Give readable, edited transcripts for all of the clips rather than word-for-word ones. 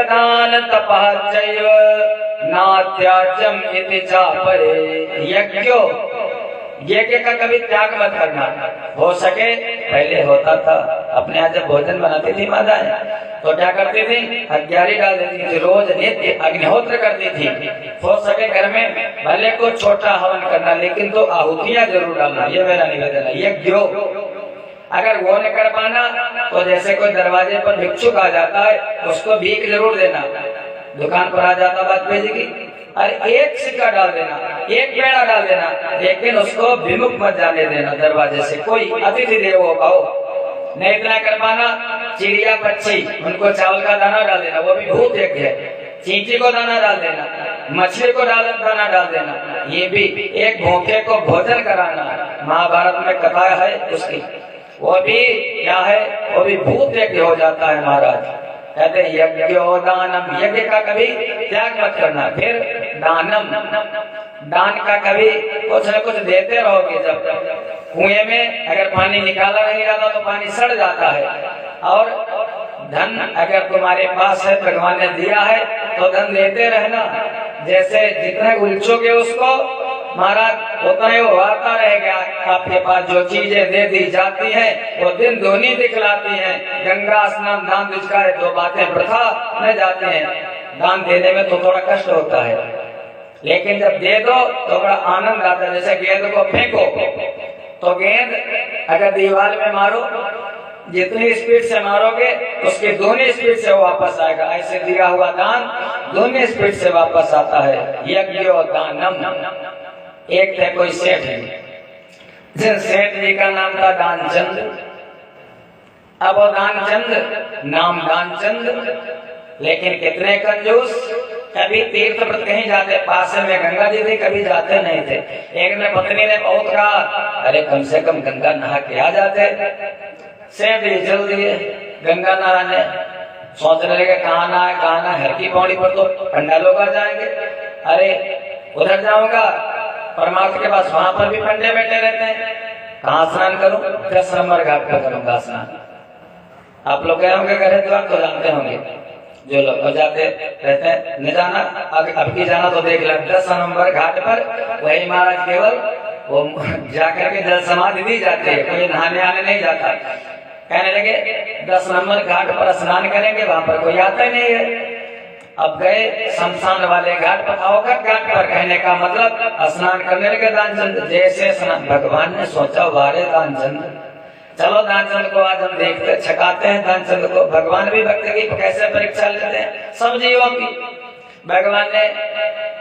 दान तपः चैव नात्याज्यम इति चापरे। यज्ञो यज्ञ का कभी त्याग मत करना। हो सके, पहले होता था अपने यहाँ जब भोजन बनाती थी माताएं तो क्या करती थी, अग्यारी डाल देती थी, रोज नित्य अग्निहोत्र करती थी। हो सके घर में भले को छोटा हवन करना, लेकिन तो आहुतियां जरूर डालना, ये मेरा निवेदन है। यज्ञ अगर वो नहीं कर पाना तो जैसे कोई दरवाजे पर भिक्षुक आ जाता है उसको भीख जरूर देना। दुकान पर आ जाता बात भेजी की, अरे एक सिक्का डाल देना, एक पेड़ा डाल देना, लेकिन उसको विमुख मत जाने देना दरवाजे से। कोई अतिथि देवो भव, नहीं इतना कर पाना, चिड़िया पक्षी उनको चावल का दाना डाल देना, वो भी भूत यज्ञ है। चींटी को दाना डाल देना, मछली को दाना डाल देना, ये भी एक भूखे को भोजन कराना। महाभारत में कथा है उसकी, वो भी क्या है, वो भी भूत यज्ञ हो जाता है महाराज। कहते हैं यज्ञो दानम, यज्ञ का कभी त्याग मत करना। फिर दानम, दान का कभी कुछ न कुछ देते रहोगे। जब कुएं में अगर पानी निकाला नहीं जाता तो पानी सड़ जाता है, और धन अगर तुम्हारे पास है, भगवान ने दिया है तो धन देते रहना। जैसे जितने उलझोगे उसको महाराज उतना ही वो आता रहेगा। आपके पास जो चीजें दे दी जाती हैं वो दिन दोनी दिखलाती हैं। गंगा स्नान दान दुष्का, दो बातें वृथा न जाती हैं। दान देने में तो थोड़ा कष्ट होता है, लेकिन जब दे दो तो बड़ा आनंद आता है। जैसे गेंद को फेंको तो गेंद अगर दीवार में मारो, जितनी स्पीड से मारोगे उसकी दोनों स्पीड से वापस आएगा। ऐसे दिया हुआ दान दोनों स्पीड से वापस आता है। यज्ञ दानम। एक थे कोई सेठ जी, जिन सेठ जी का नाम था दानचंद। अब वो दानचंद नाम दानचंद, लेकिन कितने कंजूस। कभी तीर्थ व्रत कहीं जाते, पास में गंगा जी थी, कभी जाते नहीं थे। एक ने पत्नी ने बहुत कहा, अरे कम से कम गंगा नहा के आ जाते। सेठ जी चल दिए गंगा नहाने। सोचने लगे कहाँ नहाए कहाँ ना, हर की पौड़ी पर तो पंडालों पर जाएंगे। अरे उधर जाऊंगा परमात्मा के पास, वहां पर भी पंडे बैठे रहते हैं। कहाँ स्नान करूं, 10 नंबर घाट पर करूंगा स्नान। आप लोग गए होंगे गहरे द्वार तो जानते होंगे, जो लोग जाते रहते हैं। न जाना अब की जाना तो देख ले, 10 नंबर घाट पर वही महाराज केवल वो जाकर के जल समाधि दी जाती है, कोई नहाने आने नहीं जाता। कहने लगे 10 नंबर घाट पर स्नान करेंगे, वहां पर कोई आता ही नहीं है। अब गए शमशान वाले घाट पर, अवघट घाट पर। कहने का मतलब स्नान करने लगे दानचंद। जैसे स्नान, भगवान ने सोचा वारे दानचंद, चलो दानचंद को आज हम देखते छकाते हैं। दानचंद को भगवान भी भक्त की कैसे परीक्षा लेते हैं, सब जीवों की। भगवान ने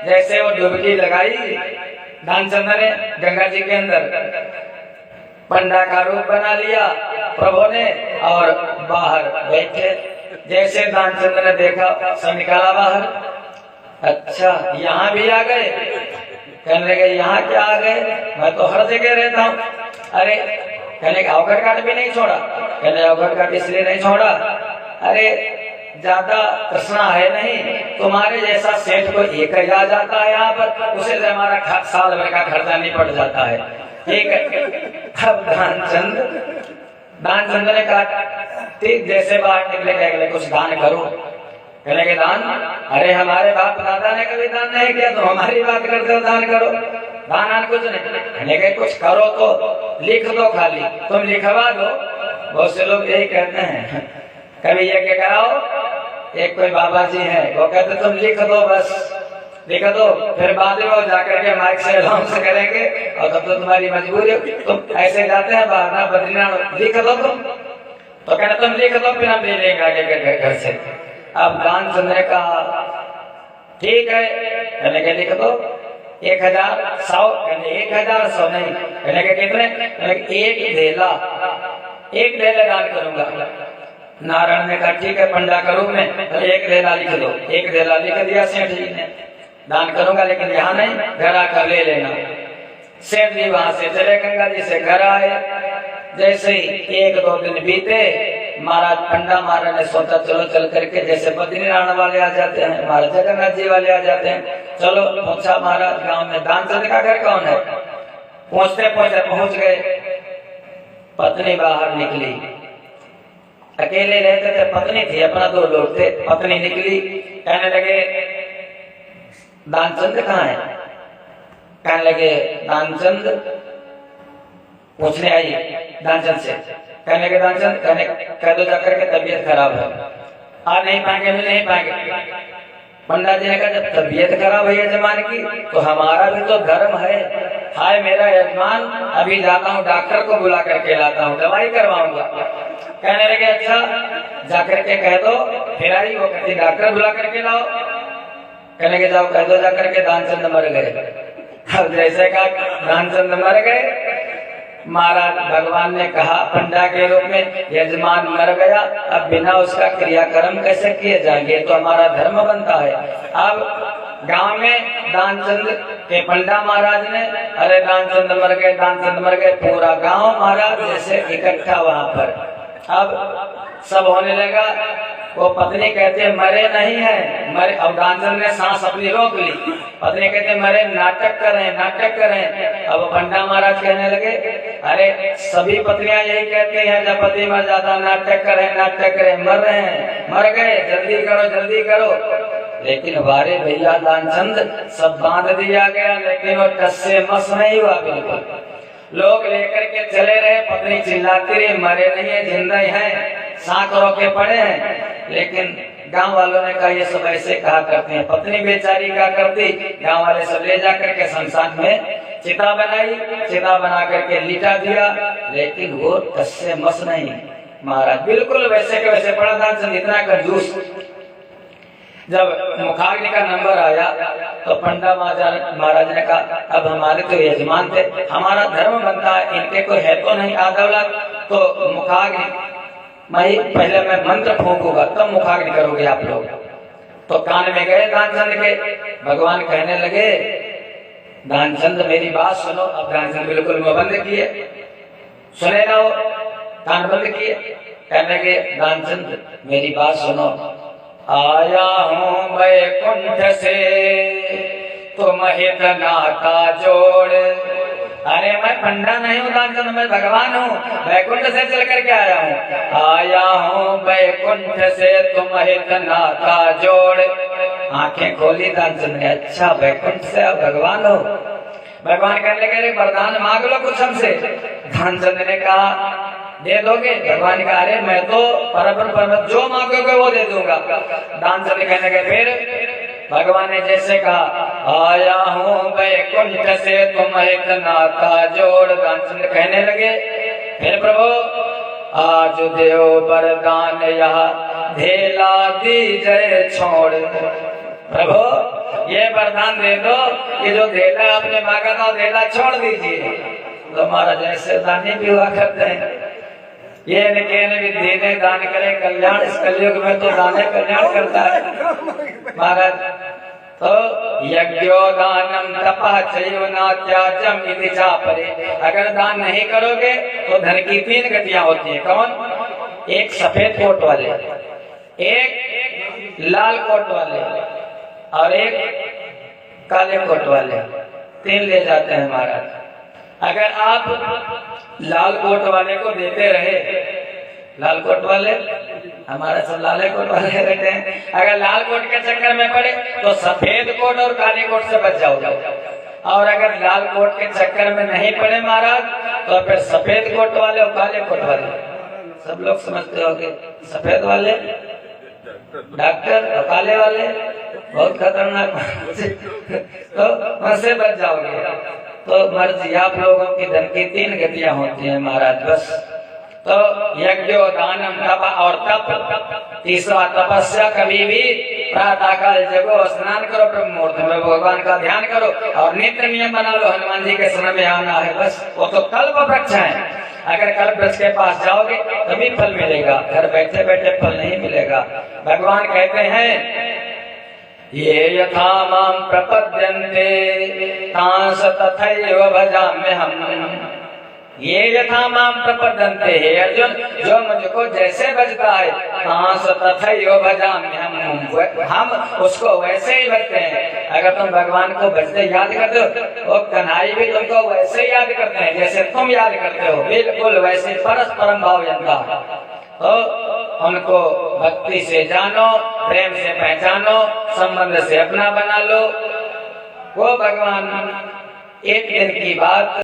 जैसे वो डुबकी लगाई, दानचंद ने गंगा जी के अंदर पंडा का रूप बना लिया प्रभु ने, और बाहर बैठे। जैसे दानचंद ने देखा, सब निकाला बाहर। अच्छा यहाँ भी आ गए। कहने लगे यहाँ क्या आ गए, मैं तो हर जगह रहता हूँ। अरे कहने लगे अवघट घाट भी नहीं छोड़ा। कहने अवघट घाट इसलिए नहीं छोड़ा, अरे ज्यादा कृष्णा है नहीं, तुम्हारे जैसा सेठ को एक ही आ जाता है यहाँ पर, उसे हमारा साल भर का खर्चा नहीं पड़ जाता है। ठीक है। अब दानचंद ने कहा ठीक, जैसे बाहर निकले कहने कुछ दान करो। कहने के दान, अरे हमारे बाप दादा ने कभी दान नहीं किया, तो हमारी बात करते हो दान करो। दान कुछ नहीं। कहने के कुछ करो तो लिख दो, खाली तुम लिखवा दो। बहुत से लोग यही कहते हैं, कभी यज्ञ कराओ। एक कोई बाबा जी है, वो कहते तुम लिख दो, बस लिख दो, फिर बाद में वो जाकर के माइक से अनाउंस करेंगे, और तब तो तुम्हारी मजबूरी हो। तुम ऐसे जाते हैं बाहर ना, बद्रीनाथ, लिख दो तुम। तो कहना तुम लिख दो, फिर हम ले लेंगे आगे घर से। अब दानचंद ने कहा ठीक है। कहने के लिख दो 1000 100। कहने 1000 100 नहीं। कहने के कितने? कहने एक ढेला, एक ढेला दान करूंगा। नारायण ने कहा ठीक है, पंडा का रूप में एक ढेला लिख दो। एक ढेला लिख दिया सेठ जी ने। दान करूंगा लेकिन यहाँ नहीं, घर आकर ले लेना। सेठ जी वहां से चले, गंगा जी से घर आए। जैसे ही 1-2 दिन बीते, महाराज पंडा महाराज ने सोचा चलो चल करके, जैसे बद्रीनारायण वाले आ जाते हैं, महाराज जगन्नाथ जी वाले आ जाते हैं, चलो पूछा महाराज गांव में दानचंद का घर कौन है। पहुंचते पहुंचते पहुंच गए। पत्नी बाहर निकली, अकेले रहते थे, पत्नी थी, अपना 2 लोग थे। पत्नी निकली, कहने लगे दानचंद कहाँ है? कहने लगे दानचंद, पूछने आई दानचंद से, कहने लगे दानचंद, कहने कह दो जाकर के तबीयत खराब है, आ नहीं पाएंगे, मिल नहीं पाएंगे। पंडा जी ने कहा जब तबीयत खराब है यजमान की तो हमारा भी तो धर्म है। हाय मेरा यजमान, अभी जाता हूँ डॉक्टर को बुला करके लाता हूँ, दवाई करवाऊंगा। कहने लगे अच्छा जाकर के कह दो। फिर आई, वो कहती डॉक्टर बुला करके लाओ। कहने लगे जाओ कह दो जाकर के दानचंद मर गए। अब जैसे कहा दानचंद मर गए, महाराज भगवान ने कहा पंडा के रूप में यजमान मर गया, अब बिना उसका क्रियाक्रम कैसे किए जाएंगे, तो हमारा धर्म बनता है। अब गांव में दानचंद के पंडा महाराज ने, अरे दानचंद मर गए, दानचंद मर गए, पूरा गांव महाराज जैसे इकट्ठा वहां पर। अब सब होने लगा। वो पत्नी कहते मरे नहीं है, मरे। अब दानचंद ने सांस अपनी रोक ली। पत्नी कहते मरे, नाटक करें, नाटक करें। अब पंडा महाराज कहने लगे अरे सभी पत्नियां यही कहती हैं जब पति मर जाता, नाटक करें, नाटक करें, मर रहे हैं, मर गए, जल्दी करो, जल्दी करो। लेकिन वारे भैया दानचंद सब बांध दिया गया, लेकिन वो टस से मस नहीं हुआ बिल्कुल। लोग लेकर के चले रहे, पत्नी चिल्लाती रही मरे नहीं है, जिंदा है, सांकरों के पड़े हैं। लेकिन गांव वालों ने कहा ये सब ऐसे कहा करते हैं। पत्नी बेचारी क्या करती, गांव वाले सब ले जाकर के शमशान में चिता बनाई, चिता बना करके लिटा दिया, लेकिन वो टस से मस नहीं महाराज, बिल्कुल वैसे के वैसे पड़ा। दानचंद इतना कंजूस। जब मुखाग्नि का नंबर आया तो पंडा महाराज ने कहा अब हमारे तो यजमान थे, हमारा धर्म बनता है, इनके कोई है तो नहीं आदौलत, तो मुखाग्नि पहले मैं मंत्र फूंकूंगा तब मुखाग्नि करोगे आप लोग। तो कान में गए दानचंद के, भगवान कहने लगे दानचंद मेरी बात सुनो। अब दानचंद बिल्कुल मुंह बंद किए, सुने ना, वो कान बंद किए। कहने लगे दानचंद मेरी बात सुनो, आया हूँ वैकुंठ से तुम हित नाता जोड़। अरे मैं पंडा नहीं हूँ दानचंद, मैं भगवान हूँ, वैकुंठ से चल करके आया हूँ। आया हूँ वैकुंठ से तुम हित नाता जोड़। आंखें खोली दानचंद ने, अच्छा वैकुंठ से आप भगवान हो। भगवान कहने लगे अरे वरदान मांग लो कुछ हमसे। दानचंद ने कहा दे दोगे? भगवान ने कहा अरे मैं तो परम जो मांगोगे वो दे दूंगा। दानचंद कहने लगे फिर? भगवान ने जैसे कहा आया हूँ वैकुंठ से तुम एक नाता जोड़। दानचंद कहने लगे फिर प्रभु आज देव वरदान यहाँ ढेला दीजिए छोड़। प्रभु ये वरदान दे दो कि जो ढेला आपने मांगा था ढेला छोड़ दीजिए। तो महाराज जैसे दानी भी हुआ करते हैं, ये कहने भी देने दान करे कल्याण, इस कलयुग में तो दाने कल्याण करता है महाराज। तो यज्ञो दानम तपः चैव न त्याज्यम इति चापरे। अगर दान नहीं करोगे तो धन की 3 गतियां होती है। कौन? एक सफेद कोट वाले, एक लाल कोट वाले और एक काले कोट वाले, 3 ले जाते हैं महाराज। अगर आप लाल कोट वाले को देते रहे, लाल कोट वाले हमारा सब लाले कोट वाले रहते हैं, अगर लाल कोट के चक्कर में पड़े तो सफेद कोट और काले कोट से बच जाओ। और अगर लाल कोट के चक्कर में नहीं पड़े महाराज तो फिर सफेद कोट वाले और काले कोट वाले, सब लोग समझते होंगे, सफेद वाले डॉक्टर और काले वाले बहुत खतरनाक तो उनसे बच जाओगे। तो मर्जी आप लोगों की धन की 3 गतियां होती हैं महाराज बस। तो यज्ञ दानम तप और तप, तीसरा तपस्या। कभी भी प्रातः काल जगो, स्नान करो, ब्रह्म मुहूर्त में भगवान का ध्यान करो और नित्य नियम बना लो, हनुमान जी के शरण में आना है बस। वो तो कल्प वृक्ष है, अगर कल्प वृक्ष के पास जाओगे तभी फल मिलेगा, घर बैठे बैठे फल नहीं मिलेगा। भगवान कहते हैं ये यथा माम प्रपद्यन्ते तांस तथैव भजाम्यहम्। ये यथा माम प्रपद्यन्ते, हे अर्जुन जो मुझको जैसे भजता है तांस तथैव भजाम्यहम्, हम उसको वैसे ही भजते हैं। अगर तुम भगवान को भजते याद करते हो वो कन्हई भी तुमको वैसे याद करते हैं जैसे तुम याद करते हो, बिल्कुल वैसे परस्परम भावयन्ता। तो उनको भक्ति से जानो, प्रेम से पहचानो, संबंध से अपना बना लो। वो भगवान एक दिन की बात